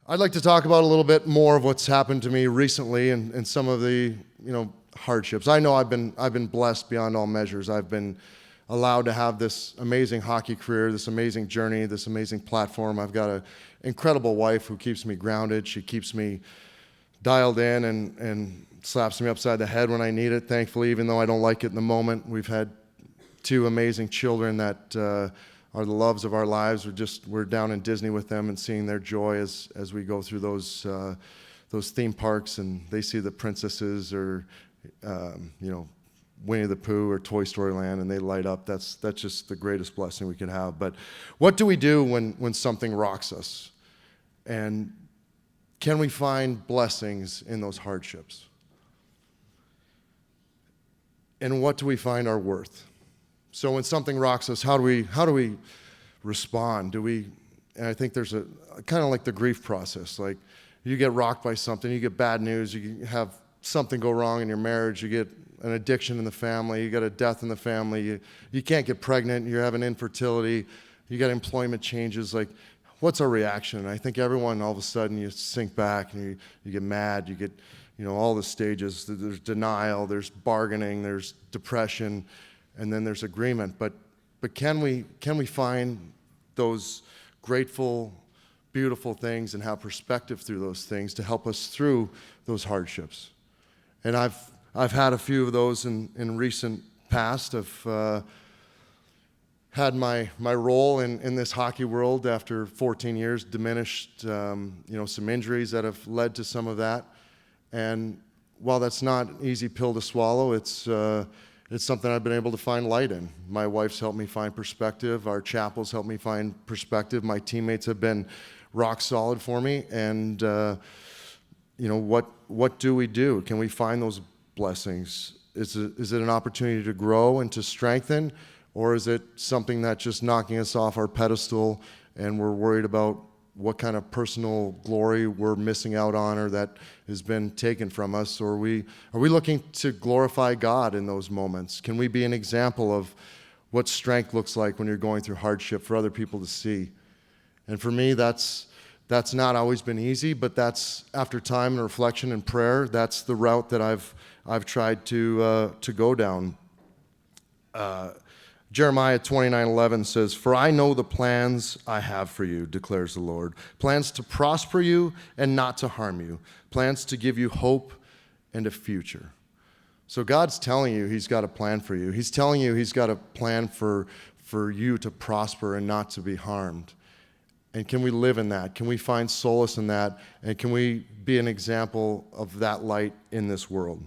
I'd like to talk about a little bit more of what's happened to me recently and some of the, hardships. I know I've been blessed beyond all measures. I've been allowed to have this amazing hockey career, this amazing journey, this amazing platform. I've got an incredible wife who keeps me grounded. She keeps me dialed in and slaps me upside the head when I need it, thankfully, even though I don't like it in the moment. We've had two amazing children that are the loves of our lives. We're down in Disney with them and seeing their joy as we go through those theme parks and they see the princesses or Winnie the Pooh or Toy Story Land and they light up. That's just the greatest blessing we could have. But what do we do when something rocks us? And can we find blessings in those hardships? And what do we find our worth? So when something rocks us, how do we respond? And I think there's a kind of like the grief process. Like you get rocked by something, you get bad news, you have something go wrong in your marriage, you get an addiction in the family, you got a death in the family, you can't get pregnant, you're having infertility, you got employment changes. Like, what's our reaction? And I think everyone, all of a sudden, you sink back and you get mad, you get, all the stages. There's denial, there's bargaining, there's depression, and then there's agreement. But can we find those grateful, beautiful things and have perspective through those things to help us through those hardships? And I've had a few of those in recent past. I've had my role in this hockey world after 14 years diminished, some injuries that have led to some of that. And while that's not an easy pill to swallow, it's something I've been able to find light in. My wife's helped me find perspective. Our chapel's helped me find perspective. My teammates have been rock solid for me. And what do we do? Can we find those blessings? Is it an opportunity to grow and to strengthen, or is it something that's just knocking us off our pedestal and we're worried about what kind of personal glory we're missing out on or that has been taken from us? Or are we looking to glorify God in those moments? Can we be an example of what strength looks like when you're going through hardship for other people to see? And for me, that's not always been easy, but that's, after time and reflection and prayer, that's the route that I've tried to go down. Jeremiah 29:11 says, "For I know the plans I have for you, declares the Lord, plans to prosper you and not to harm you, plans to give you hope and a future." So God's telling you He's got a plan for you. He's telling you He's got a plan for you to prosper and not to be harmed. And can we live in that? Can we find solace in that? And can we be an example of that light in this world?